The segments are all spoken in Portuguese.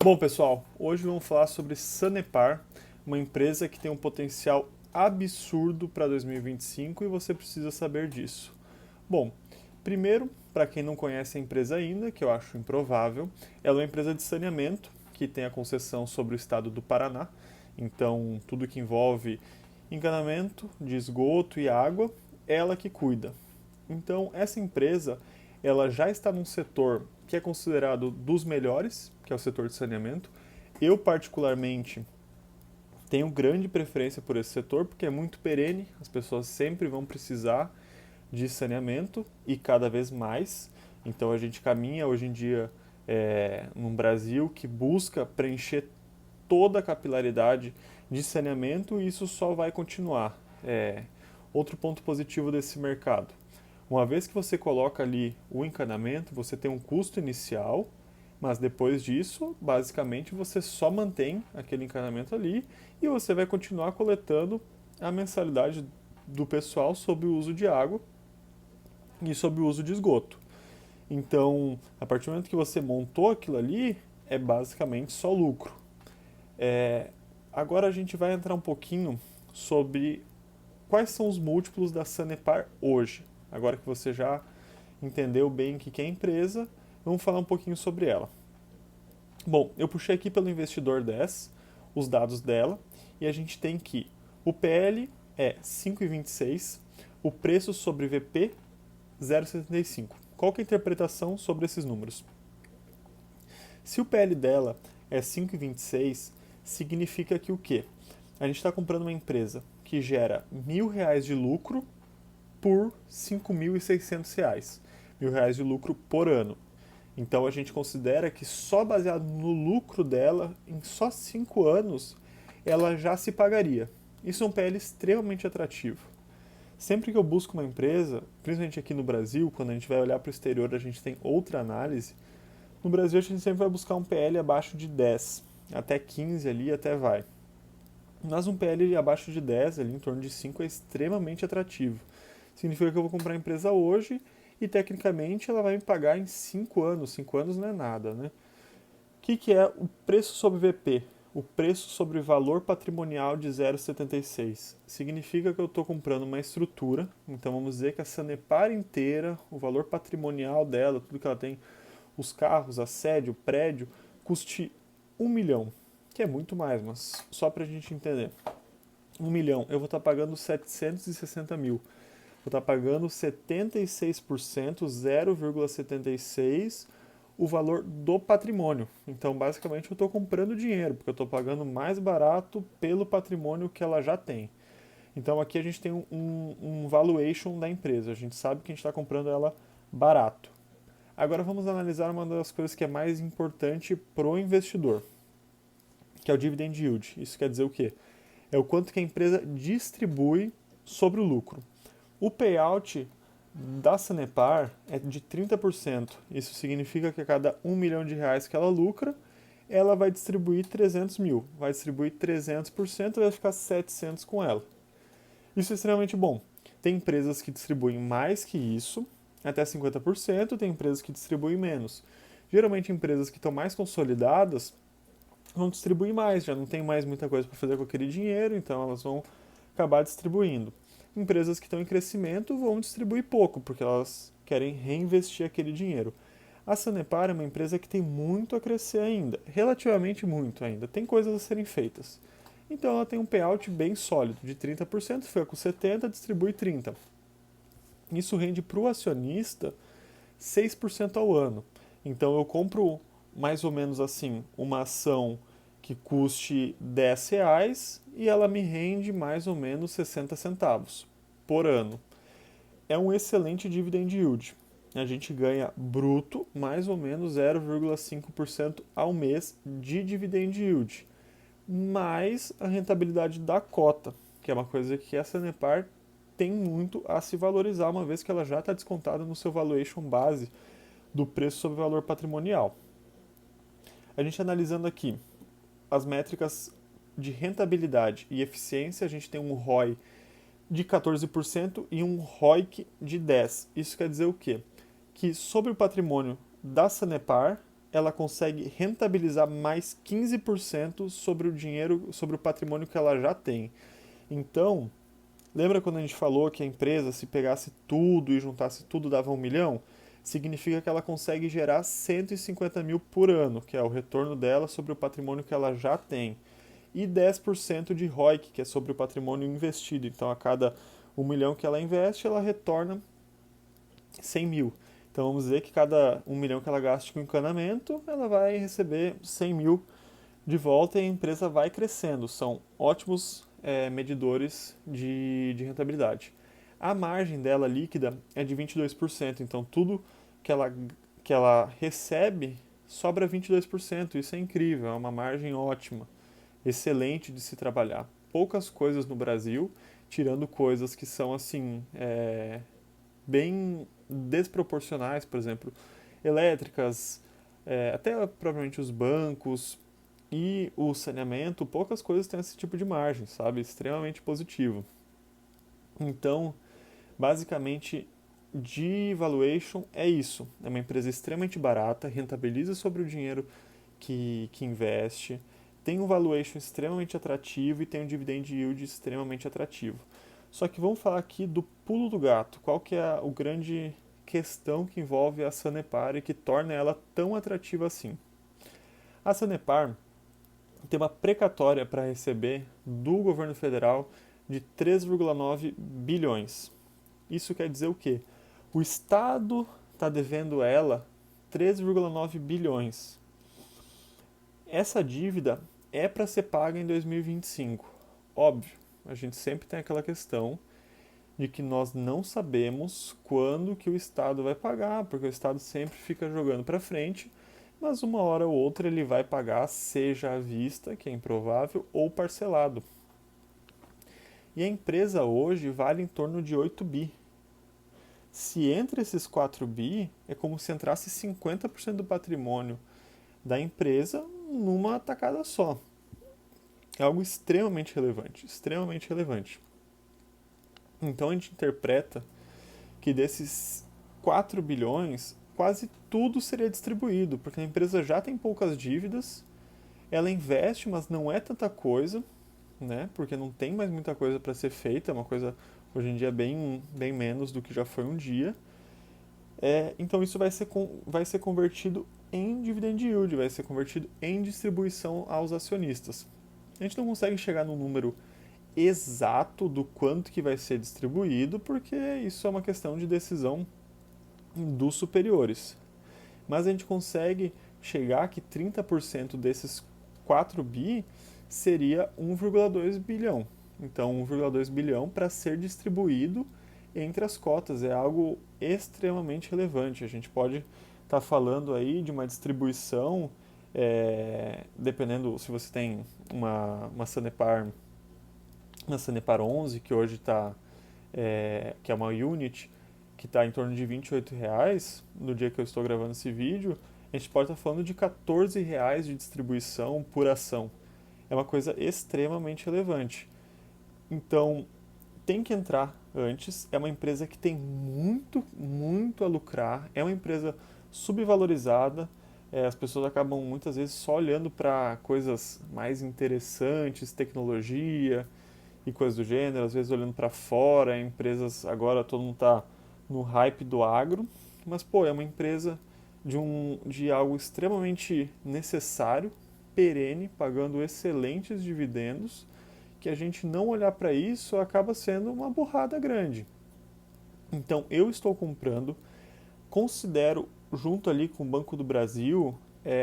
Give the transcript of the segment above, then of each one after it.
Bom, pessoal, hoje vamos falar sobre Sanepar, uma empresa que tem um potencial absurdo para 2025 e você precisa saber disso. Bom, primeiro, para quem não conhece a empresa ainda, que eu acho improvável, ela é uma empresa de saneamento que tem a concessão sobre o estado do Paraná, então tudo que envolve encanamento de esgoto e água, ela que cuida. Então, essa empresa, ela já está num setor que é considerado dos melhores, que é o setor de saneamento. Eu, particularmente, tenho grande preferência por esse setor, porque é muito perene, as pessoas sempre vão precisar de saneamento e cada vez mais. Então, a gente caminha hoje em dia num Brasil que busca preencher toda a capilaridade de saneamento e isso só vai continuar. Outro ponto positivo desse mercado. Uma vez que você coloca ali o encanamento, você tem um custo inicial, mas depois disso, basicamente, você só mantém aquele encanamento ali e você vai continuar coletando a mensalidade do pessoal sobre o uso de água e sobre o uso de esgoto. Então, a partir do momento que você montou aquilo ali, é basicamente só lucro. É, Agora a gente vai entrar um pouquinho sobre quais são os múltiplos da Sanepar hoje. Agora que você já entendeu bem o que é a empresa, vamos falar um pouquinho sobre ela. Bom, eu puxei aqui pelo Investidor 10 os dados dela e a gente tem que o PL é 5,26, o preço sobre VP 0,75. Qual que é a interpretação sobre esses números? Se o PL dela é 5,26, significa que o quê? A gente está comprando uma empresa que gera R$ 1.000 de lucro por R$ 5.600. R$ 1.000 de lucro por ano. Então a gente considera que só baseado no lucro dela, em só 5 anos, ela já se pagaria. Isso é um PL extremamente atrativo. Sempre que eu busco uma empresa, principalmente aqui no Brasil, quando a gente vai olhar para o exterior, a gente tem outra análise. No Brasil, a gente sempre vai buscar um PL abaixo de 10, até 15 ali, até vai. Mas um PL abaixo de 10, ali em torno de 5, é extremamente atrativo. Significa que eu vou comprar a empresa hoje e, tecnicamente, ela vai me pagar em 5 anos. 5 anos não é nada, né? O que é o preço sobre VP? O preço sobre valor patrimonial de 0,76. Significa que eu estou comprando uma estrutura, então vamos dizer que a Sanepar inteira, o valor patrimonial dela, tudo que ela tem, os carros, a sede, o prédio, custe 1 milhão, que é muito mais, mas só para a gente entender. 1 milhão, eu vou estar pagando 760 mil. Vou estar pagando 76%, 0,76 o valor do patrimônio. Então, basicamente, eu estou comprando dinheiro, porque eu estou pagando mais barato pelo patrimônio que ela já tem. Então, aqui a gente tem um valuation da empresa. A gente sabe que a gente está comprando ela barato. Agora vamos analisar uma das coisas que é mais importante para o investidor, que é o dividend yield. Isso quer dizer o quê? É o quanto que a empresa distribui sobre o lucro. O payout da Sanepar é de 30%. Isso significa que a cada R$ 1 milhão que ela lucra, ela vai distribuir 300 mil. Vai distribuir 300% e vai ficar 700 com ela. Isso é extremamente bom. Tem empresas que distribuem mais que isso, até 50%, tem empresas que distribuem menos. Geralmente empresas que estão mais consolidadas vão distribuir mais, já não tem mais muita coisa para fazer com aquele dinheiro, então elas vão acabar distribuindo. Empresas que estão em crescimento vão distribuir pouco, porque elas querem reinvestir aquele dinheiro. A Sanepar é uma empresa que tem muito a crescer ainda, relativamente muito ainda, tem coisas a serem feitas. Então ela tem um payout bem sólido, de 30%, foi com 70%, distribui 30%. Isso rende para o acionista 6% ao ano. Então eu compro mais ou menos assim uma ação que custe R$ 10 e ela me rende mais ou menos 60 centavos por ano. É um excelente dividend yield. A gente ganha bruto mais ou menos 0,5% ao mês de dividend yield, mais a rentabilidade da cota, que é uma coisa que a Sanepar tem muito a se valorizar, uma vez que ela já está descontada no seu valuation base do preço sobre valor patrimonial. A gente analisando aqui as métricas de rentabilidade e eficiência, a gente tem um ROI de 14% e um ROIC de 10%. Isso quer dizer o quê? Que sobre o patrimônio da Sanepar, ela consegue rentabilizar mais 15% sobre o dinheiro, sobre o patrimônio que ela já tem. Então, lembra quando a gente falou que a empresa, se pegasse tudo e juntasse tudo, dava 1 milhão? Significa que ela consegue gerar 150 mil por ano, que é o retorno dela sobre o patrimônio que ela já tem. E 10% de ROIC, que é sobre o patrimônio investido. Então, a cada 1 milhão que ela investe, ela retorna 100 mil. Então, vamos dizer que cada 1 milhão que ela gaste com encanamento, ela vai receber 100 mil de volta e a empresa vai crescendo. São ótimos medidores de rentabilidade. A margem dela líquida é de 22%, então tudo que ela recebe sobra 22%. Isso é incrível, é uma margem ótima, excelente de se trabalhar. Poucas coisas no Brasil, tirando coisas que são assim, bem desproporcionais, por exemplo, elétricas, até propriamente os bancos, e o saneamento, poucas coisas têm esse tipo de margem, sabe? Extremamente positivo. Então, basicamente, de valuation é isso. É uma empresa extremamente barata, rentabiliza sobre o dinheiro que investe, tem um valuation extremamente atrativo e tem um dividend yield extremamente atrativo. Só que vamos falar aqui do pulo do gato. Qual que é a grande questão que envolve a Sanepar e que torna ela tão atrativa assim? A Sanepar tem uma precatória para receber do governo federal de 3,9 bilhões. Isso quer dizer o quê? O Estado está devendo a ela 3,9 bilhões. Essa dívida é para ser paga em 2025. Óbvio, a gente sempre tem aquela questão de que nós não sabemos quando que o Estado vai pagar, porque o Estado sempre fica jogando para frente, mas uma hora ou outra ele vai pagar, seja à vista, que é improvável, ou parcelado. E a empresa hoje vale em torno de 8 bi. Se entre esses 4 bi, é como se entrasse 50% do patrimônio da empresa numa tacada só. É algo extremamente relevante, extremamente relevante. Então a gente interpreta que desses 4 bilhões, quase tudo seria distribuído, porque a empresa já tem poucas dívidas, ela investe, mas não é tanta coisa, né? Porque não tem mais muita coisa para ser feita, é uma coisa hoje em dia bem menos do que já foi um dia. Então isso vai ser convertido em dividend yield, vai ser convertido em distribuição aos acionistas. A gente não consegue chegar no número exato do quanto que vai ser distribuído, porque isso é uma questão de decisão dos superiores. Mas a gente consegue chegar que 30% desses 4 bi seria 1,2 bilhão. Então, 1,2 bilhão para ser distribuído entre as cotas é algo extremamente relevante. A gente pode estar falando aí de uma distribuição, dependendo se você tem uma Sanepar 11, que hoje está, que é uma unit, que está em torno de R$ 28 no dia que eu estou gravando esse vídeo, a gente pode estar falando de R$ 14 de distribuição por ação. É uma coisa extremamente relevante. Então, tem que entrar antes. É uma empresa que tem muito, muito a lucrar. É uma empresa subvalorizada. As pessoas acabam muitas vezes só olhando para coisas mais interessantes, tecnologia e coisas do gênero, às vezes olhando para fora. Empresas, agora todo mundo está no hype do agro, mas pô, é uma empresa de algo extremamente necessário, perene, pagando excelentes dividendos, que a gente não olhar para isso acaba sendo uma burrada grande. Então eu estou comprando, considero junto ali com o Banco do Brasil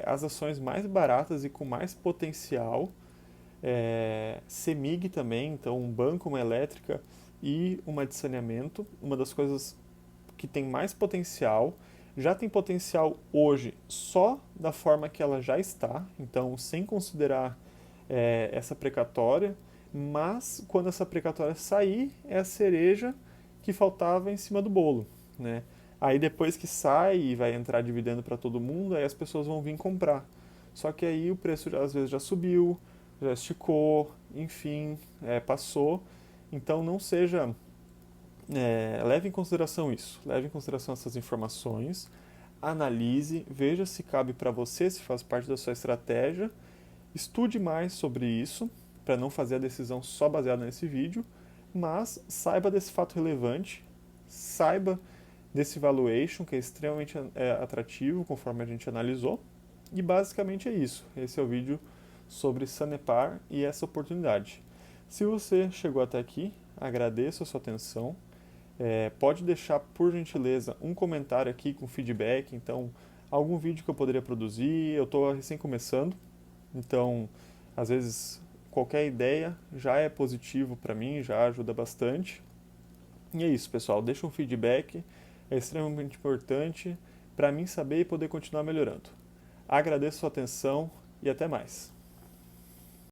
as ações mais baratas e com mais potencial. CEMIG também, então um banco, uma elétrica e uma de saneamento, uma das coisas que tem mais potencial, já tem potencial hoje só da forma que ela já está, então sem considerar essa precatória, mas quando essa precatória sair, é a cereja que faltava em cima do bolo, né? Aí depois que sai e vai entrar dividendo para todo mundo, aí as pessoas vão vir comprar. Só que aí o preço às vezes já subiu, já esticou, enfim, passou. Então não seja leve em consideração isso, leve em consideração essas informações. analise, veja se cabe para você, se faz parte da sua estratégia, estude mais sobre isso, para não fazer a decisão só baseada nesse vídeo, mas saiba desse fato relevante, saiba desse valuation, que é extremamente atrativo, conforme a gente analisou, e basicamente é isso. Esse é o vídeo sobre Sanepar e essa oportunidade. Se você chegou até aqui, agradeço a sua atenção. Pode deixar, por gentileza, um comentário aqui com feedback, então, algum vídeo que eu poderia produzir, eu estou recém começando, então, às vezes, qualquer ideia já é positivo para mim, já ajuda bastante. E é isso, pessoal, deixa um feedback, é extremamente importante para mim saber e poder continuar melhorando. Agradeço a sua atenção e até mais.